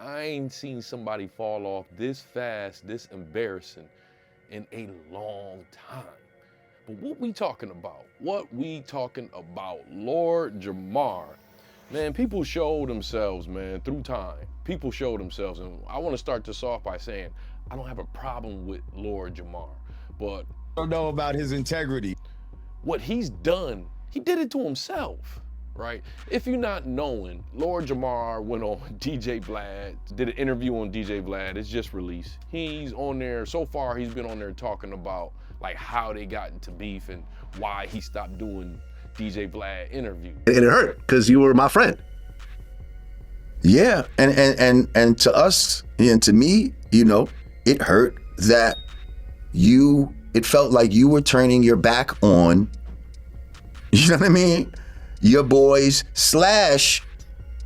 I ain't seen somebody fall off this fast, this embarrassing in a long time. But what we talking about? What we talking about? Lord Jamar. Man, people show themselves, man, through time. People show themselves, and I want to start this off by saying I don't have a problem with Lord Jamar, but I don't know about his integrity. What he's done, he did it to himself, right? If you're not knowing, Lord Jamar went on DJ Vlad, did an interview on DJ Vlad. It's just released. He's on there, so far he's been on there talking about like how they got into beef and why he stopped doing DJ Vlad interview. And it hurt because you were my friend. Yeah, and to us and to me, you know, it hurt that it felt like you were turning your back on, you know what I mean? Your boys /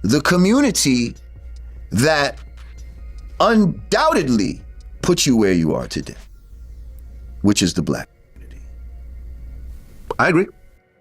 the community that undoubtedly put you where you are today, which is the black community. I agree.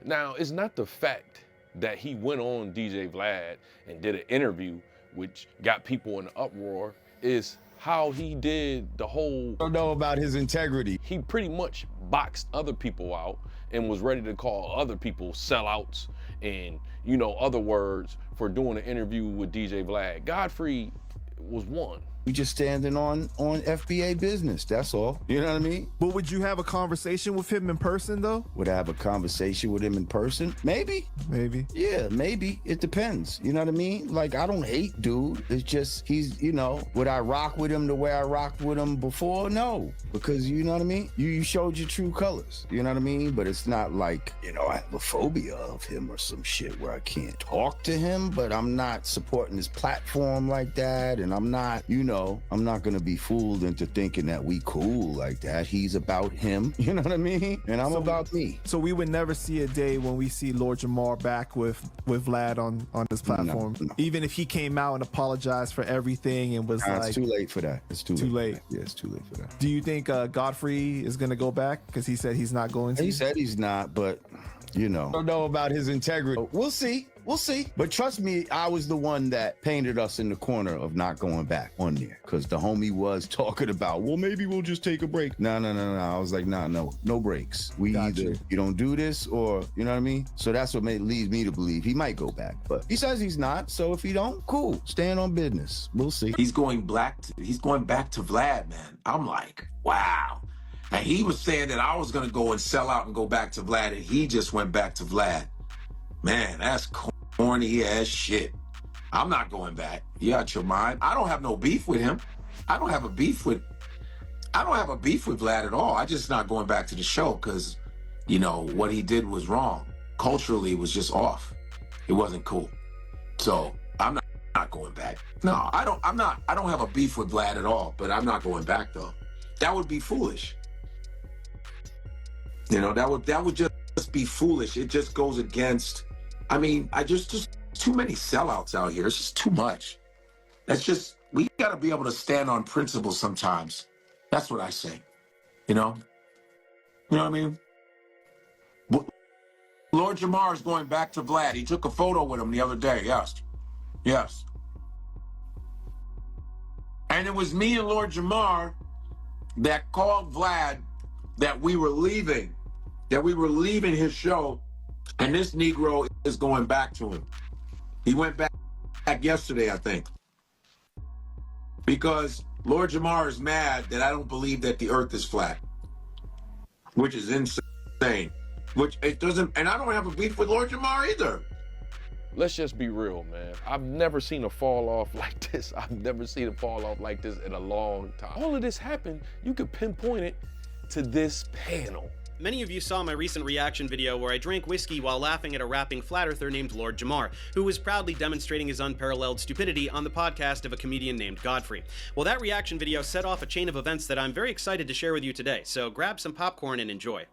Now, it's not the fact that he went on DJ Vlad and did an interview, which got people in an uproar, is how he did the whole... I don't know about his integrity. He pretty much boxed other people out and was ready to call other people sellouts and, you know, other words for doing an interview with DJ Vlad. Godfrey was one. We just standing on FBA business, that's all. You know what I mean? But would you have a conversation with him in person though? Would I have a conversation with him in person? Maybe. Maybe. Yeah, maybe. It depends. You know what I mean? Like, I don't hate dude. It's just, he's, you know, would I rock with him the way I rocked with him before? No. Because, you know what I mean? You showed your true colors. You know what I mean? But it's not like, you know, I have a phobia of him or some shit where I can't talk to him, but I'm not supporting his platform like that. And I'm not, you know, I'm not gonna be fooled into thinking that we cool like that. He's about him, you know what I mean? And I'm about me. So we would never see a day when we see Lord Jamar back with Vlad on this platform. No. Even if he came out and apologized for everything and was like... It's too late for that. It's too late. Yeah, it's too late for that. Do you think Godfrey is gonna go back? Because he said he's not going to. He said he's not, but you know. I don't know about his integrity. We'll see. We'll see. But trust me, I was the one that painted us in the corner of not going back on there. Because the homie was talking about, well, maybe we'll just take a break. No. I was like, no breaks. We either you don't do this or, you know what I mean? So that's what leads me to believe he might go back. But he says he's not. So if he don't, cool. Stand on business. We'll see. He's going back to Vlad, man. I'm like, wow. And he was saying that I was going to go and sell out and go back to Vlad, and he just went back to Vlad. Man, that's corny ass shit. I'm not going back. You out your mind? I don't have no beef with him. I don't have a beef with Vlad at all. I just not going back to the show because, you know, what he did was wrong. Culturally, it was just off. It wasn't cool. So I'm not going back. No, I don't have a beef with Vlad at all, but I'm not going back though. That would be foolish. You know, that would just be foolish. It just goes against, I mean, just too many sellouts out here. It's just too much. We got to be able to stand on principle sometimes. That's what I say. You know what I mean? Lord Jamar is going back to Vlad. He took a photo with him the other day. Yes. And it was me and Lord Jamar that called Vlad that we were leaving his show, and this Negro is going back to him. He went back yesterday, I think, because Lord Jamar is mad that I don't believe that the earth is flat, which is insane, which it doesn't, and I don't have a beef with Lord Jamar either. Let's just be real, man. I've never seen a fall off like this. I've never seen a fall off like this in a long time. All of this happened, you could pinpoint it to this panel. Many of you saw my recent reaction video where I drank whiskey while laughing at a rapping flat earther named Lord Jamar, who was proudly demonstrating his unparalleled stupidity on the podcast of a comedian named Godfrey. Well, that reaction video set off a chain of events that I'm very excited to share with you today, so grab some popcorn and enjoy.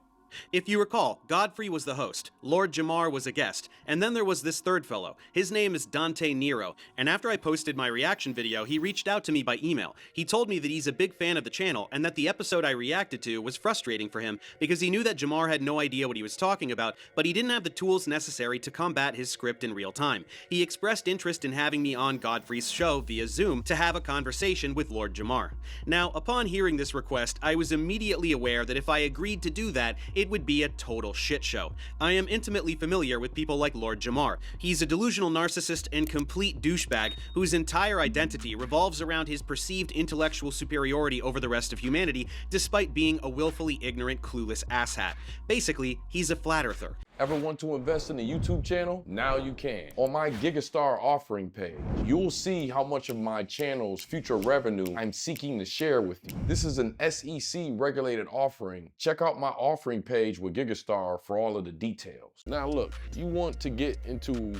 If you recall, Godfrey was the host, Lord Jamar was a guest, and then there was this third fellow. His name is Dante Nero, and after I posted my reaction video, he reached out to me by email. He told me that he's a big fan of the channel, and that the episode I reacted to was frustrating for him because he knew that Jamar had no idea what he was talking about, but he didn't have the tools necessary to combat his script in real time. He expressed interest in having me on Godfrey's show via Zoom to have a conversation with Lord Jamar. Now, upon hearing this request, I was immediately aware that if I agreed to do that, it would be a total shit show. I am intimately familiar with people like Lord Jamar. He's a delusional narcissist and complete douchebag whose entire identity revolves around his perceived intellectual superiority over the rest of humanity, despite being a willfully ignorant, clueless asshat. Basically, he's a flat earther. Ever want to invest in a YouTube channel? Now you can. On my Gigastar offering page, you'll see how much of my channel's future revenue I'm seeking to share with you. This is an SEC regulated offering. Check out my offering page with Gigastar for all of the details. Now look, you want to get into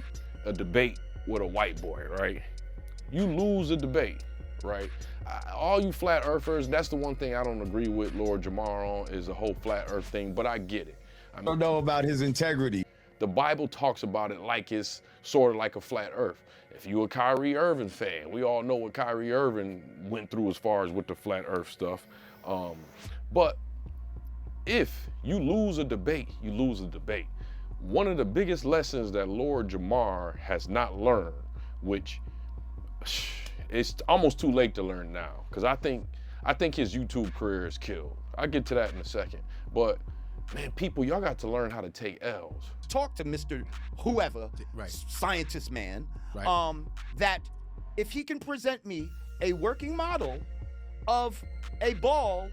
a debate with a white boy, right? You lose a debate, right? All you flat earthers, that's the one thing I don't agree with Lord Jamar on, is the whole flat earth thing, but I get it. I don't know about his integrity. The Bible talks about it like it's sort of like a flat earth. If you a Kyrie Irving fan, we all know what Kyrie Irving went through as far as with the flat earth stuff. But if you lose a debate, you lose a debate. One of the biggest lessons that Lord Jamar has not learned, which it's almost too late to learn now, because I think his YouTube career is killed. I'll get to that in a second. But man, people, y'all got to learn how to take L's. Talk to Mr. Whoever, Right. scientist man, Right. that if he can present me a working model of a ball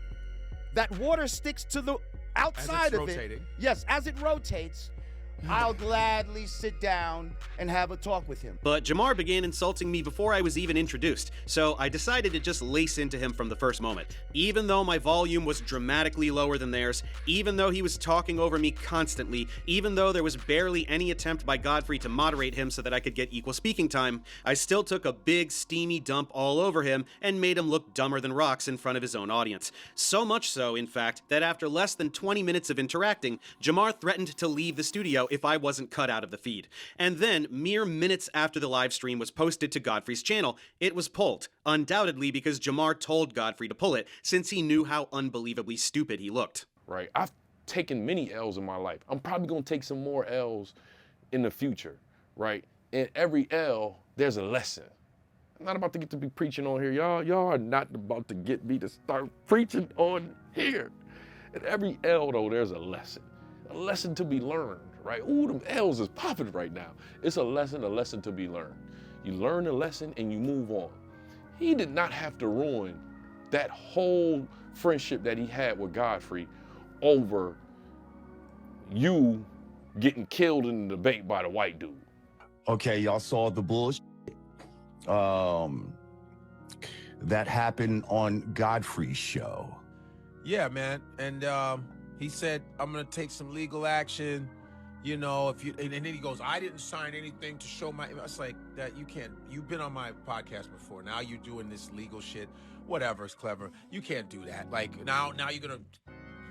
that water sticks to the outside of rotating. it. Yes, as it rotates, I'll gladly sit down and have a talk with him. But Jamar began insulting me before I was even introduced, so I decided to just lace into him from the first moment. Even though my volume was dramatically lower than theirs, even though he was talking over me constantly, even though there was barely any attempt by Godfrey to moderate him so that I could get equal speaking time, I still took a big steamy dump all over him and made him look dumber than rocks in front of his own audience. So much so, in fact, that after less than 20 minutes of interacting, Jamar threatened to leave the studio if I wasn't cut out of the feed. And then, mere minutes after the live stream was posted to Godfrey's channel, it was pulled, undoubtedly because Jamar told Godfrey to pull it, since he knew how unbelievably stupid he looked. Right? I've taken many L's in my life. I'm probably gonna take some more L's in the future, right? In every L, there's a lesson. I'm not about to get to be preaching on here. Y'all are not about to get me to start preaching on here. In every L, though, there's a lesson to be learned, right? Ooh, them L's is popping right now. It's a lesson to be learned. You learn a lesson and you move on. He did not have to ruin that whole friendship that he had with Godfrey over you getting killed in the debate by the white dude. Okay, y'all saw the bullshit. That happened on Godfrey's show. Yeah, man. And he said, I'm gonna take some legal action. You know, if you and then he goes, I didn't sign anything to show my. I was like, that you can't. You've been on my podcast before. Now you're doing this legal shit. Whatever, it's clever. You can't do that. Like now you're gonna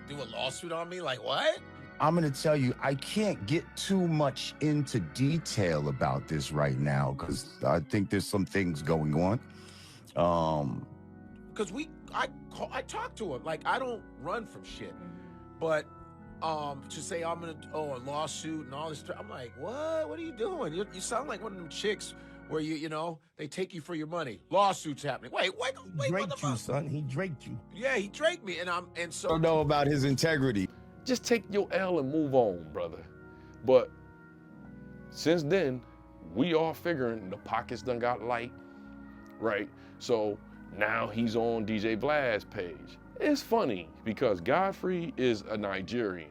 do a lawsuit on me. Like what? I'm gonna tell you, I can't get too much into detail about this right now because I think there's some things going on. Because I talked to him. Like I don't run from shit, but to say I'm gonna a lawsuit and all this stuff, I'm like, what are you doing? You sound like one of them chicks where you know they take you for your money. Lawsuits happening. Wait, what the Draked you, fuck? son. He draked you. Yeah, he draked me, and so I don't know about his integrity. Just take your L and move on, brother. But since then, we all figuring the pockets done got light, right? So now he's on DJ Vlad's page. It's funny because Godfrey is a Nigerian,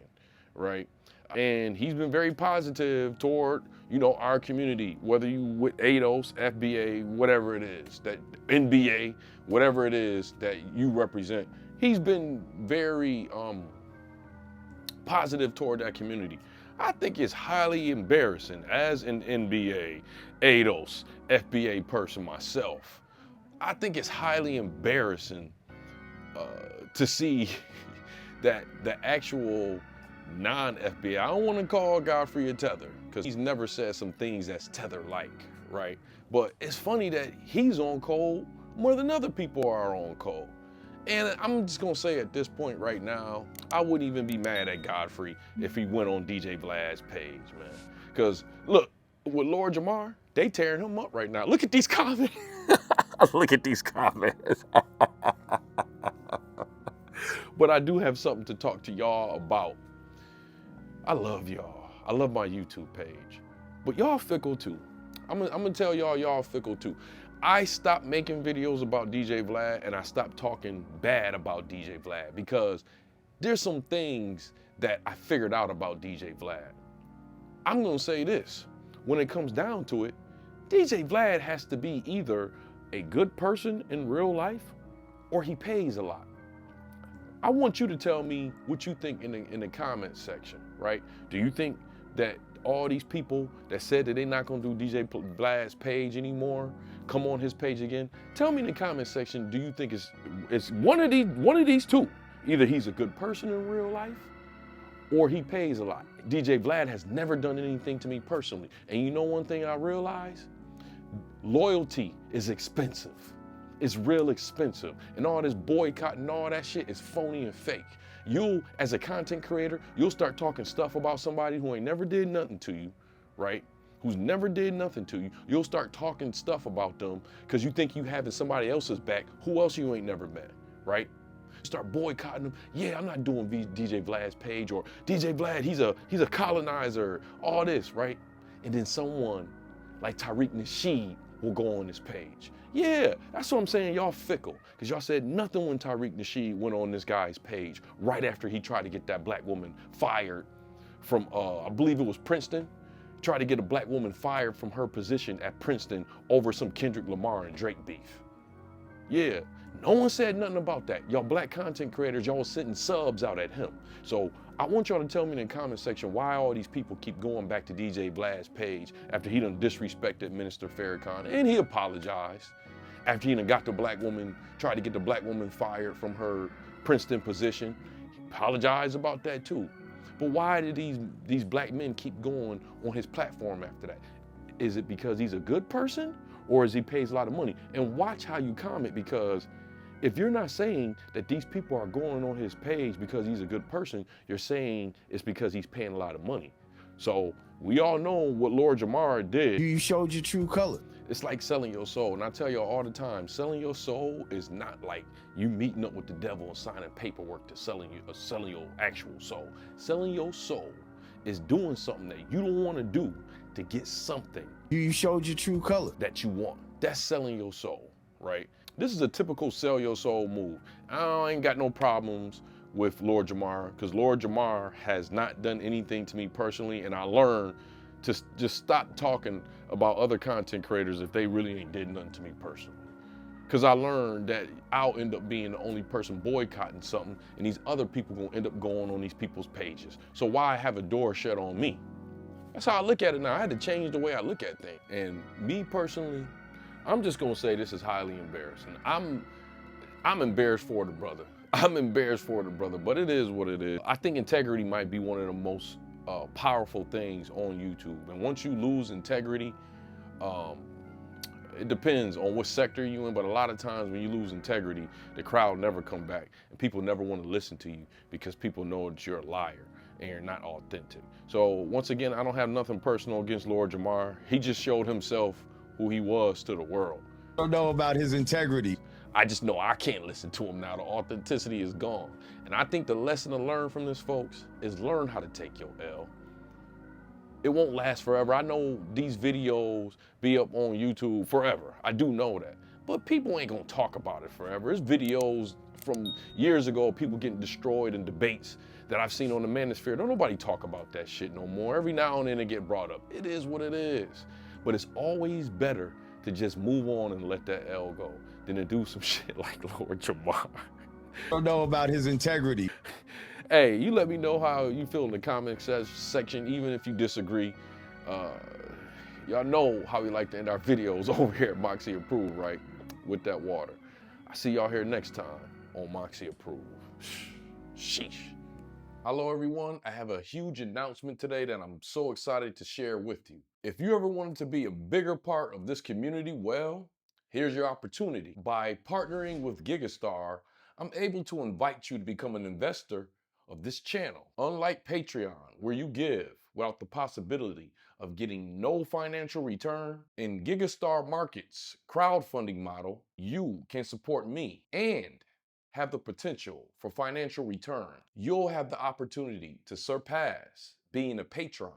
right? And he's been very positive toward, you know, our community, whether you with ADOS, FBA, whatever it is, that NBA, whatever it is that you represent. He's been very positive toward that community. I think it's highly embarrassing as an NBA, ADOS, FBA person myself. I think it's highly embarrassing to see that the actual non-FBI. I don't want to call Godfrey a tether because he's never said some things that's tether-like, right? But it's funny that he's on code more than other people are on code. And I'm just gonna say at this point right now, I wouldn't even be mad at Godfrey if he went on DJ Vlad's page, man. Because look, with Lord Jamar, they tearing him up right now. Look at these comments. Look at these comments. But I do have something to talk to y'all about. I love y'all. I love my YouTube page. But y'all fickle too. I'm gonna tell y'all fickle too. I stopped making videos about DJ Vlad and I stopped talking bad about DJ Vlad because there's some things that I figured out about DJ Vlad. I'm gonna say this, when it comes down to it, DJ Vlad has to be either a good person in real life or he pays a lot. I want you to tell me what you think in the comment section, right? Do you think that all these people that said that they're not gonna do DJ Vlad's page anymore, come on his page again? Tell me in the comment section, do you think it's one of these two? Either he's a good person in real life or he pays a lot. DJ Vlad has never done anything to me personally. And you know one thing I realized? Loyalty is expensive. It's real expensive. And all this boycott and all that shit is phony and fake. You, as a content creator, you'll start talking stuff about somebody who ain't never did nothing to you, right? Who's never did nothing to you. You'll start talking stuff about them because you think you having somebody else's back. Who else you ain't never met, right? Start boycotting them. Yeah, I'm not doing DJ Vlad's page, or DJ Vlad, he's a colonizer, all this, right? And then someone like Tariq Nasheed will go on this page. Yeah, that's what I'm saying, y'all fickle. Because y'all said nothing when Tariq Nasheed went on this guy's page right after he tried to get that black woman fired from, I believe it was Princeton. Tried to get a black woman fired from her position at Princeton over some Kendrick Lamar and Drake beef. Yeah, no one said nothing about that. Y'all black content creators, y'all sending subs out at him. So I want y'all to tell me in the comment section why all these people keep going back to DJ Vlad's page after he done disrespected Minister Farrakhan, and he apologized. After he done got the black woman, tried to get the black woman fired from her Princeton position, he apologized about that too. But why do these black men keep going on his platform after that? Is it because he's a good person or is he pays a lot of money? And watch how you comment, because if you're not saying that these people are going on his page because he's a good person, you're saying it's because he's paying a lot of money. So we all know what Lord Jamar did. You showed your true color. It's like selling your soul. And I tell y'all all the time, selling your soul is not like you meeting up with the devil and signing paperwork to selling your actual soul. Selling your soul is doing something that you don't want to do to get something. You showed your true color. That you want. That's selling your soul, right? This is a typical sell your soul move. I ain't got no problems with Lord Jamar because Lord Jamar has not done anything to me personally, and I learned to just stop talking about other content creators if they really ain't did nothing to me personally. Because I learned that I'll end up being the only person boycotting something, and these other people gonna end up going on these people's pages. So why have a door shut on me? That's how I look at it now. I had to change the way I look at things. And me personally, I'm just gonna say this is highly embarrassing. I'm embarrassed for the brother. I'm embarrassed for the brother, but it is what it is. I think integrity might be one of the most powerful things on YouTube. And once you lose integrity, it depends on what sector you're in, but a lot of times when you lose integrity, the crowd never come back and people never want to listen to you because people know that you're a liar and you're not authentic. So once again, I don't have nothing personal against Lord Jamar. He just showed himself who he was to the world. I don't know about his integrity. I just know I can't listen to him now. The authenticity is gone. And I think the lesson to learn from this, folks, is learn how to take your L. It won't last forever. I know these videos be up on YouTube forever. I do know that. But people ain't gonna talk about it forever. There's videos from years ago, people getting destroyed in debates that I've seen on the manosphere. Don't nobody talk about that shit no more. Every now and then it get brought up. It is what it is. But it's always better to just move on and let that L go than to do some shit like Lord Jamar. I don't know about his integrity. Hey, you let me know how you feel in the comment section, even if you disagree. Y'all know how we like to end our videos over here at Moxy Approved, right? With that water. I see y'all here next time on Moxy Approved. Sheesh. Hello everyone, I have a huge announcement today that I'm so excited to share with you. If you ever wanted to be a bigger part of this community, well, here's your opportunity. By partnering with Gigastar, I'm able to invite you to become an investor of this channel. Unlike Patreon, where you give without the possibility of getting no financial return, in Gigastar Market's crowdfunding model, you can support me and have the potential for financial return. You'll have the opportunity to surpass being a patron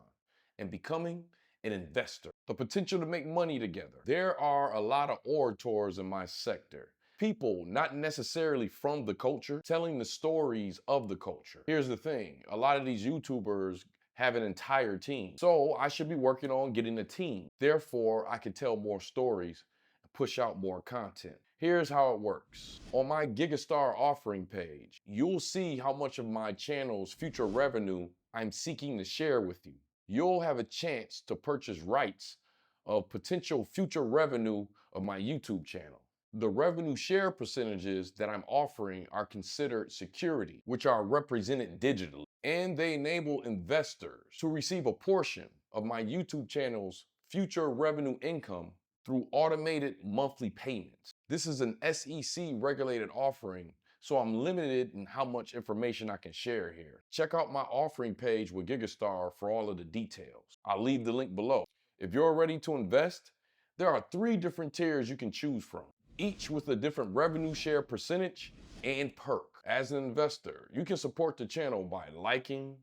and becoming an investor. The potential to make money together. There are a lot of orators in my sector. People not necessarily from the culture, telling the stories of the culture. Here's the thing, a lot of these YouTubers have an entire team. So I should be working on getting a team. Therefore, I can tell more stories and push out more content. Here's how it works. On my Gigastar offering page, you'll see how much of my channel's future revenue I'm seeking to share with you. You'll have a chance to purchase rights of potential future revenue of my YouTube channel. The revenue share percentages that I'm offering are considered security, which are represented digitally, and they enable investors to receive a portion of my YouTube channel's future revenue income through automated monthly payments. This is an SEC regulated offering, so I'm limited in how much information I can share here. Check out my offering page with Gigastar for all of the details. I'll leave the link below. If you're ready to invest, there are 3 different tiers you can choose from, each with a different revenue share percentage and perk. As an investor, you can support the channel by liking,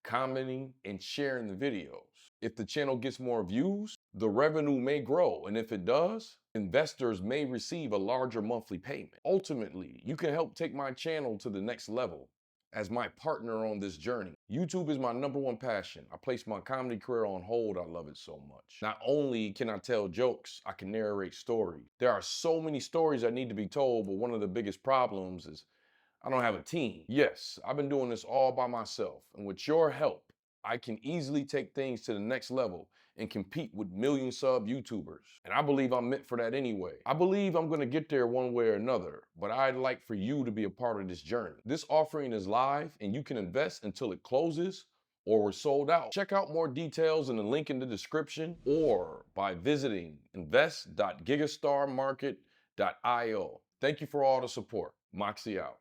commenting, and sharing the videos. If the channel gets more views, the revenue may grow, and if it does, investors may receive a larger monthly payment. Ultimately, you can help take my channel to the next level as my partner on this journey. YouTube is my #1 passion. I placed my comedy career on hold. I love it so much. Not only can I tell jokes, I can narrate stories. There are so many stories that need to be told, but one of the biggest problems is I don't have a team. Yes, I've been doing this all by myself, and with your help, I can easily take things to the next level and compete with million sub YouTubers. And I believe I'm meant for that anyway. I believe I'm gonna get there one way or another, but I'd like for you to be a part of this journey. This offering is live and you can invest until it closes or we're sold out. Check out more details in the link in the description or by visiting invest.gigastarmarket.io. Thank you for all the support. Moxy out.